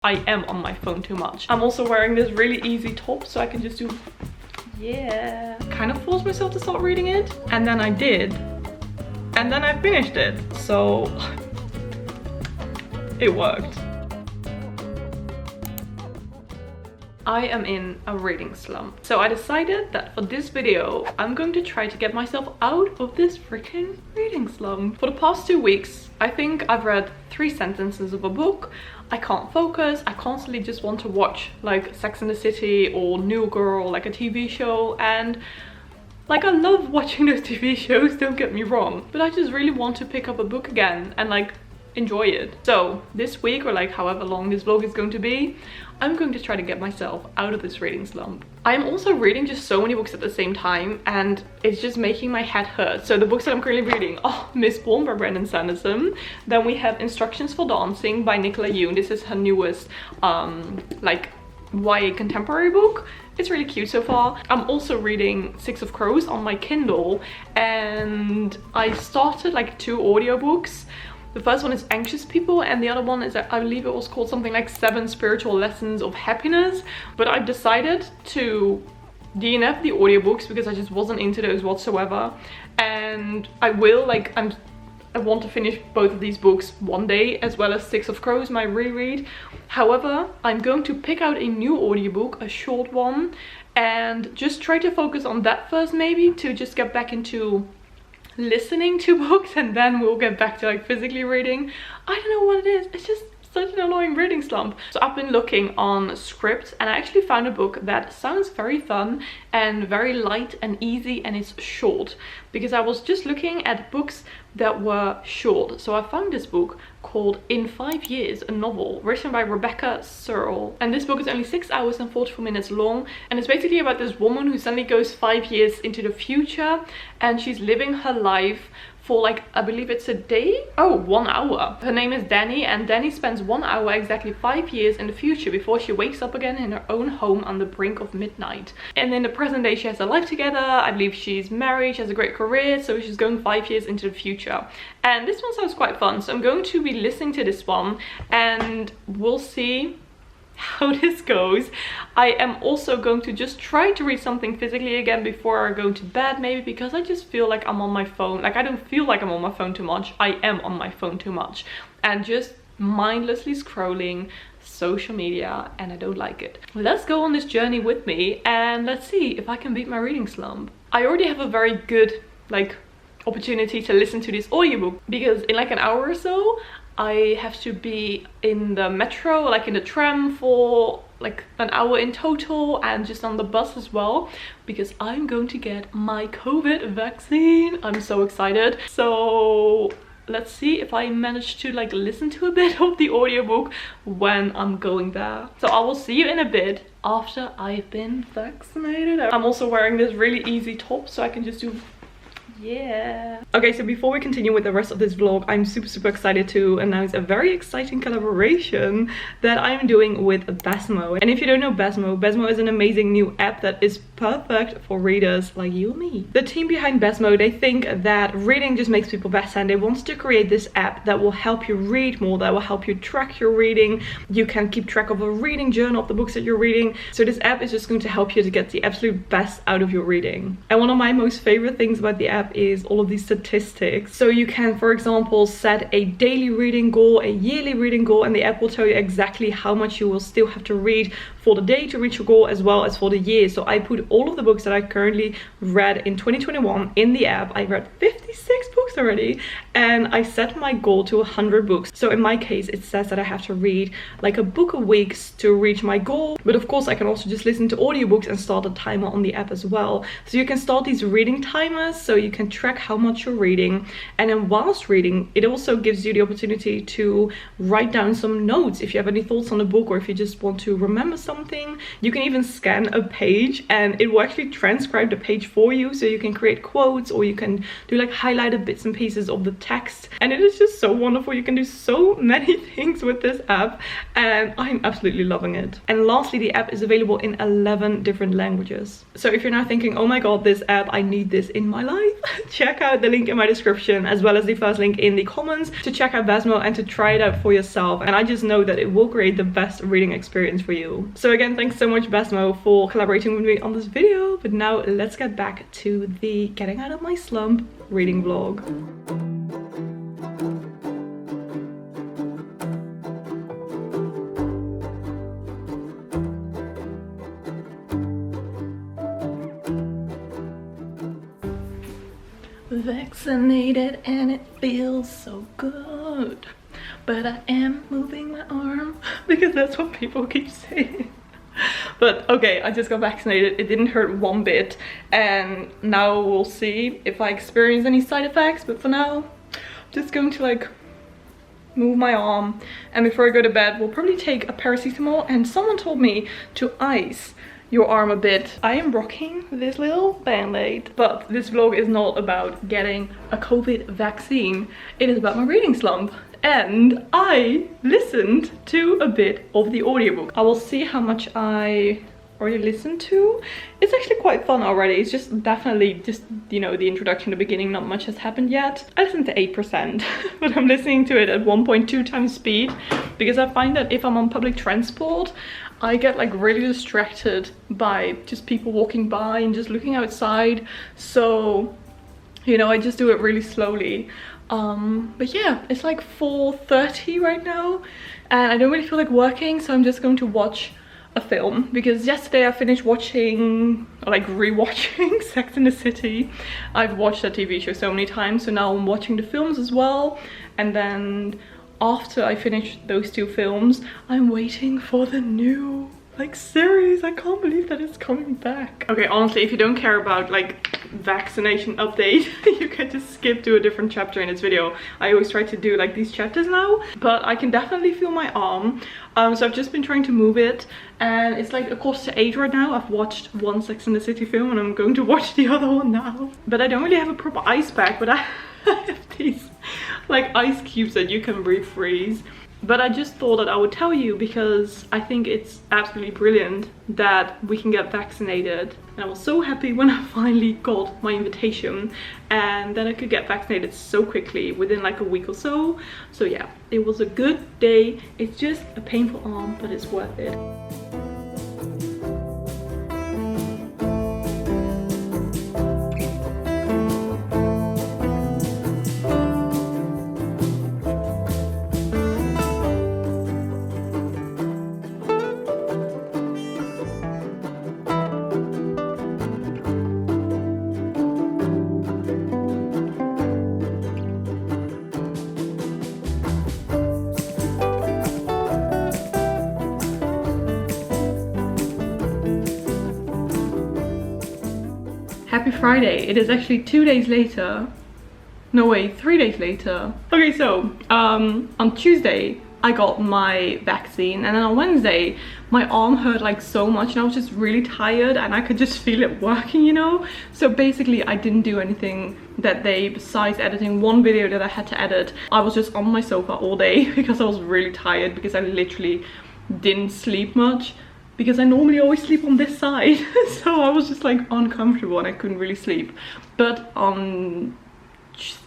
I am on my phone too much. I'm also wearing this really easy top so I can just do, yeah. Kind of forced myself to start reading it. And then I did. And then I finished it. So it worked. I am in a reading slump. So I decided that for this video, I'm going to try to get myself out of this freaking reading slump. For the past 2 weeks, I think I've read 3 sentences of a book. I can't focus. I constantly just want to watch like Sex and the City or New Girl, like a TV show. And like, I love watching those TV shows, don't get me wrong. But I just really want to pick up a book again and like enjoy it. So this week, or like however long this vlog is going to be, I'm going to try to get myself out of this reading slump. I'm also reading just so many books at the same time and it's just making my head hurt. So the books that I'm currently reading are Miss Swan by Brandon Sanderson. Then we have Instructions for Dancing by Nicola Yoon. This is her newest like YA contemporary book. It's really cute so far. I'm also reading Six of Crows on my Kindle and I started like 2 audiobooks. The first one is Anxious People and the other one is, I believe it was called something like 7 Spiritual Lessons of Happiness. But I've decided to DNF the audiobooks because I just wasn't into those whatsoever. And I will, like, I want to finish both of these books one day, as well as Six of Crows, my reread. However, I'm going to pick out a new audiobook, a short one, and just try to focus on that first, maybe, to just get back into listening to books, and then we'll get back to like physically reading. I don't know what it is, it's just such an annoying reading slump. So I've been looking on Script and I actually found a book that sounds very fun and very light and easy, and it's short, because I was just looking at books that were short. So I found this book called In 5 Years, a novel written by Rebecca Searle, and this book is only 6 hours and 44 minutes long, and it's basically about this woman who suddenly goes 5 years into the future and she's living her life for like, I believe it's a day? Oh, 1 hour. Her name is Dani, and Dani spends 1 hour exactly 5 years in the future before she wakes up again in her own home on the brink of midnight. And in the present day she has a life together, I believe she's married, she has a great career, so she's going 5 years into the future. And this one sounds quite fun, so I'm going to be listening to this one and we'll see how this goes. I am also going to just try to read something physically again before I go to bed, maybe, because I just feel like I'm on my phone. Like, I don't feel like I'm on my phone too much, I am on my phone too much and just mindlessly scrolling social media, and I don't like it. Let's go on this journey with me and let's see if I can beat my reading slump. I already have a very good like opportunity to listen to this audiobook, because in like an hour or so I have to be in the metro, like in the tram, for like an hour in total, and just on the bus as well, because I'm going to get my COVID vaccine. I'm so excited. So let's see if I manage to like listen to a bit of the audiobook when I'm going there. So I will see you in a bit after I've been vaccinated. I'm also wearing this really easy top so I can just do, yeah. Okay, so before we continue with the rest of this vlog, I'm super excited to announce a very exciting collaboration that I'm doing with Besmo. And if you don't know Besmo is an amazing new app that is perfect for readers like you and me. The team behind Besmo, they think that reading just makes people better, and they want to create this app that will help you read more, that will help you track your reading. You can keep track of a reading journal of the books that you're reading. So this app is just going to help you to get the absolute best out of your reading. And one of my most favorite things about the app is all of these statistics. So you can, for example, set a daily reading goal, a yearly reading goal, and the app will tell you exactly how much you will still have to read for the day to reach your goal, as well as for the year. So I put all of the books that I currently read in 2021 in the app. I read 56 books already, and I set my goal to 100 books. So in my case, it says that I have to read like a book a week to reach my goal. But of course, I can also just listen to audiobooks and start a timer on the app as well. So you can start these reading timers so you can track how much you're reading. And then whilst reading, it also gives you the opportunity to write down some notes if you have any thoughts on the book, or if you just want to remember something. You can even scan a page and it will actually transcribe the page for you, so you can create quotes, or you can do like highlighted bits bits and pieces of the text, and it is just so wonderful. You can do so many things with this app and I'm absolutely loving it. And lastly, the app is available in 11 different languages. So if you're now thinking, oh my god, this app, I need this in my life, check out the link in my description as well as the first link in the comments to check out Basmo and to try it out for yourself. And I just know that it will create the best reading experience for you. So again, thanks so much Basmo for collaborating with me on this video. But now let's get back to the getting out of my slump reading vlog. Vaccinated and it feels so good, but I am moving my arm because that's what people keep saying. But okay, I just got vaccinated. It didn't hurt one bit, and now we'll see if I experience any side effects. But for now, I'm just going to like move my arm, and before I go to bed we'll probably take a paracetamol. And someone told me to ice your arm a bit. I am rocking this little band-aid, but this vlog is not about getting a COVID vaccine. It is about my reading slump. And I listened to a bit of the audiobook. I will see how much I already listened to. It's actually quite fun already. It's just definitely just, you know, the introduction, the beginning, not much has happened yet. I listened to 8%, but I'm listening to it at 1.2 times speed because I find that if I'm on public transport, I get like really distracted by just people walking by and just looking outside. So, you know, I just do it really slowly. But yeah, it's like 4:30 right now and I don't really feel like working, so I'm just going to watch a film because yesterday I finished watching, or like rewatching Sex and the City. I've watched that TV show so many times, so now I'm watching the films as well. And then after I finish those two films, I'm waiting for the new like series. I can't believe that it's coming back. Okay, honestly, if you don't care about like vaccination update, you can just skip to a different chapter in this video. I always try to do like these chapters now, but I can definitely feel my arm. So I've just been trying to move it, and it's like 7:45 right now. I've watched one Sex and the City film and I'm going to watch the other one now. But I don't really have a proper ice pack, but I have these like ice cubes that you can refreeze. But I just thought that I would tell you because I think it's absolutely brilliant that we can get vaccinated. And I was so happy when I finally got my invitation and that I could get vaccinated so quickly within like a week or so. So yeah, it was a good day. It's just a painful arm, but it's worth it. Happy Friday. It is actually 2 days later. No wait, 3 days later. Okay, so on Tuesday I got my vaccine, and then on Wednesday my arm hurt like so much and I was just really tired and I could just feel it working, you know. So basically I didn't do anything that day besides editing one video that I had to edit. I was just on my sofa all day because I was really tired, because I literally didn't sleep much. Because I normally always sleep on this side. So I was just like uncomfortable and I couldn't really sleep. But on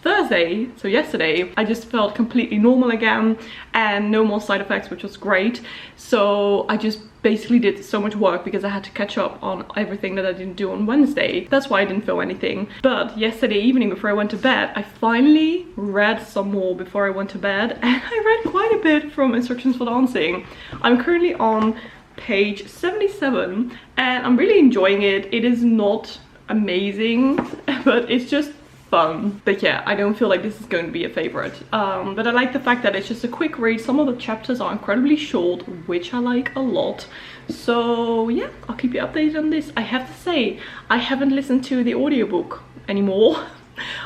Thursday, so yesterday, I just felt completely normal again and no more side effects, which was great. So I just basically did so much work because I had to catch up on everything that I didn't do on Wednesday. That's why I didn't feel anything. But yesterday evening before I went to bed, I finally read some more before I went to bed, and I read quite a bit from Instructions for Dancing. I'm currently on page 77 and I'm really enjoying it. It is not amazing, but it's just fun. But yeah, I don't feel like this is going to be a favorite. But I like the fact that it's just a quick read. Some of the chapters are incredibly short, which I like a lot. So yeah, I'll keep you updated on this. I have to say, I haven't listened to the audiobook anymore.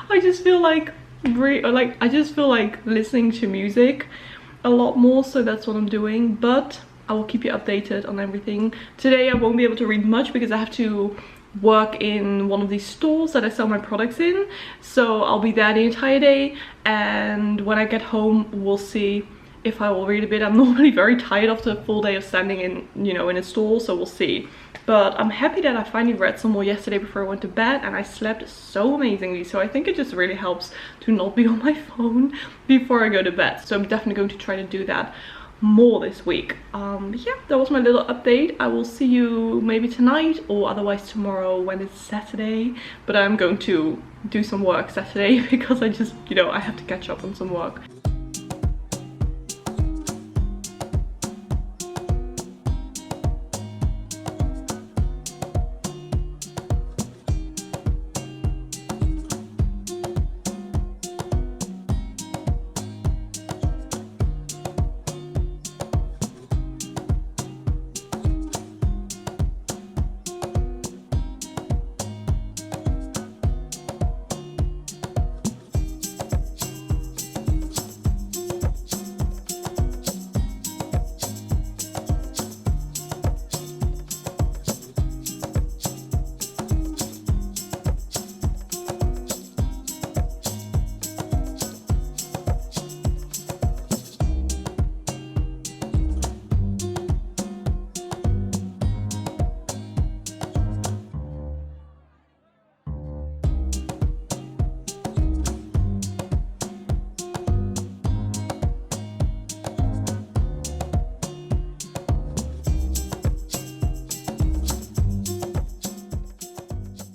I just feel like listening to music a lot more, so that's what I'm doing. But I will keep you updated on everything. Today I won't be able to read much because I have to work in one of these stores that I sell my products in, so I'll be there the entire day, and when I get home we'll see if I will read a bit. I'm normally very tired after a full day of standing in, you know, in a store, so we'll see. But I'm happy that I finally read some more yesterday before I went to bed, and I slept so amazingly, so I think it just really helps to not be on my phone before I go to bed. So I'm definitely going to try to do that more this week. Yeah, that was my little update. I will see you maybe tonight or otherwise tomorrow when it's Saturday, but I'm going to do some work Saturday because I just, you know, I have to catch up on some work.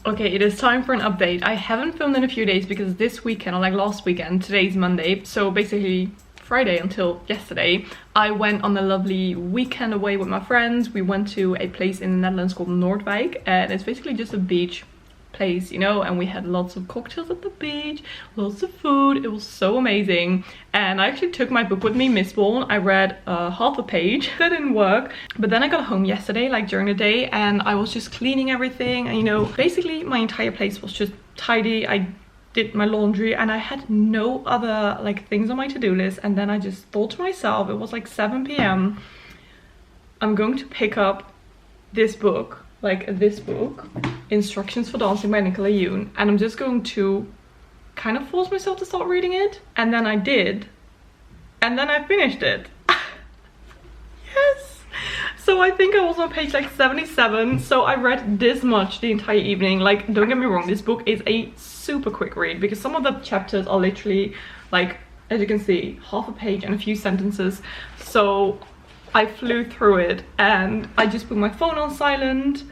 Okay, it is time for an update. I haven't filmed in a few days because this weekend, or like last weekend, today's Monday, so basically Friday until yesterday, I went on a lovely weekend away with my friends. We went to a place in the Netherlands called Noordwijk, and it's basically just a beach place, you know, and we had lots of cocktails at the beach, lots of food. It was so amazing, and I actually took my book with me, Mistborn. I read half a page. That didn't work, but then I got home yesterday, like during the day, and I was just cleaning everything, and you know, basically my entire place was just tidy. I did my laundry and I had no other like things on my to-do list, and then I just thought to myself, it was like 7 p.m, I'm going to pick up this book, like this book, Instructions for Dancing by Nicola Yoon, and I'm just going to kind of force myself to start reading it. And then I did, and then I finished it. Yes! So I think I was on page like 77, so I read this much the entire evening. Like, don't get me wrong, this book is a super quick read because some of the chapters are literally like, as you can see, half a page and a few sentences. So I flew through it, and I just put my phone on silent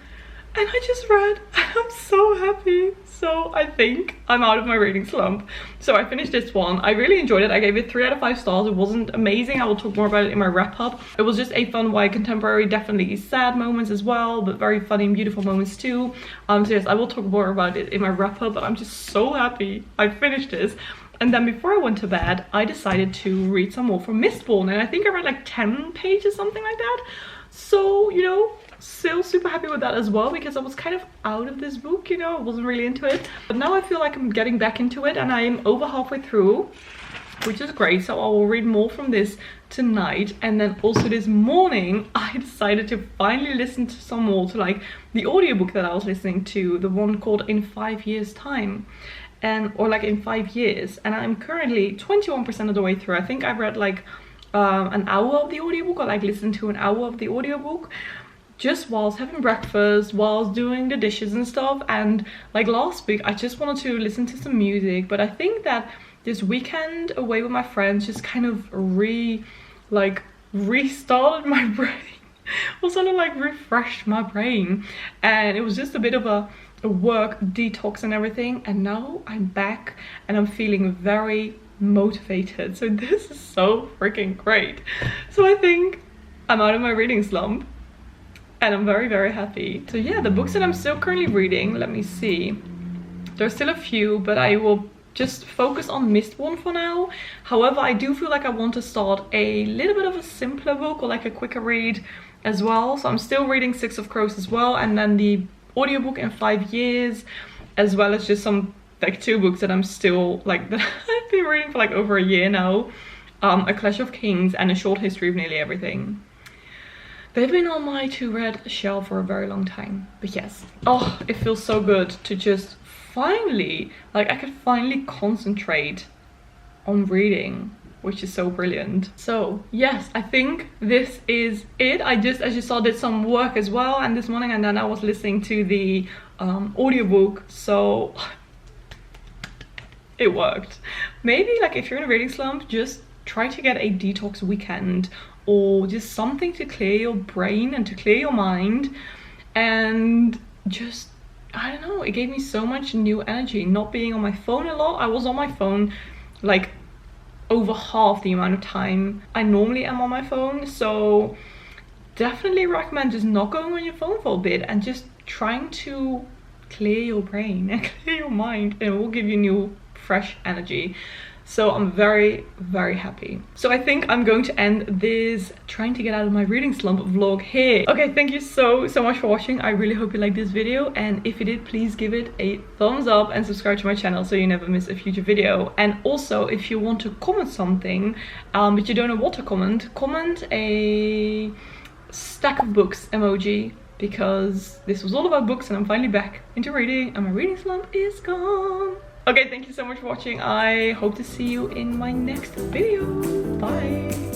and I just read, and I'm so happy. So I think I'm out of my reading slump. So I finished this one. I really enjoyed it. I gave it 3 out of 5 stars. It wasn't amazing. I will talk more about it in my wrap up. It was just a fun YA contemporary, definitely sad moments as well, but very funny and beautiful moments too. So yes, I will talk more about it in my wrap up, but I'm just so happy I finished this. And then before I went to bed, I decided to read some more from Mistborn, and I think I read like 10 pages, something like that. So, you know, still super happy with that as well, because I was kind of out of this book, you know, I wasn't really into it. But now I feel like I'm getting back into it, and I am over halfway through, which is great. So I will read more from this tonight. And then also this morning, I decided to finally listen to some more, to like the audiobook that I was listening to, the one called In 5 Years Time. Or like in 5 years, and I'm currently 21% of the way through. I think I've read like an hour of the audiobook, or like listened to an hour of the audiobook just whilst having breakfast, whilst doing the dishes and stuff. And like last week, I just wanted to listen to some music, but I think that this weekend away with my friends just kind of restarted my brain. Or sort of like refreshed my brain, and it was just a bit of a work detox and everything, and now I'm back and I'm feeling very motivated. So this is so freaking great. So I think I'm out of my reading slump, and I'm very, very happy. So yeah, the books that I'm still currently reading, let me see, there's still a few, but I will just focus on Mistborn for now. However, I do feel like I want to start a little bit of a simpler book, or like a quicker read as well. So I'm still reading Six of Crows as well, and then the audiobook In 5 Years, as well as just some like 2 books that I'm still like, that I've been reading for like over a year now. A Clash of Kings and A Short History of Nearly Everything. They've been on my to read shelf for a very long time. But yes, oh, it feels so good to just finally, like, I could finally concentrate on reading, which is so brilliant. So yes, I think this is it. I just, as you saw, did some work as well, and this morning, and then I was listening to the audiobook, so it worked. Maybe like if you're in a reading slump, just try to get a detox weekend, or just something to clear your brain and to clear your mind. And just, I don't know, it gave me so much new energy not being on my phone a lot. I was on my phone like over half the amount of time I normally am on my phone, so definitely recommend just not going on your phone for a bit and just trying to clear your brain and clear your mind, and it will give you new fresh energy. So I'm very, very happy. So I think I'm going to end this trying to get out of my reading slump vlog here. Okay, thank you so much for watching. I really hope you liked this video, and if you did, please give it a thumbs up and subscribe to my channel so you never miss a future video. And also, if you want to comment something but you don't know what to comment, comment a stack of books emoji, because this was all about books and I'm finally back into reading and my reading slump is gone. Okay, thank you so much for watching. I hope to see you in my next video. Bye.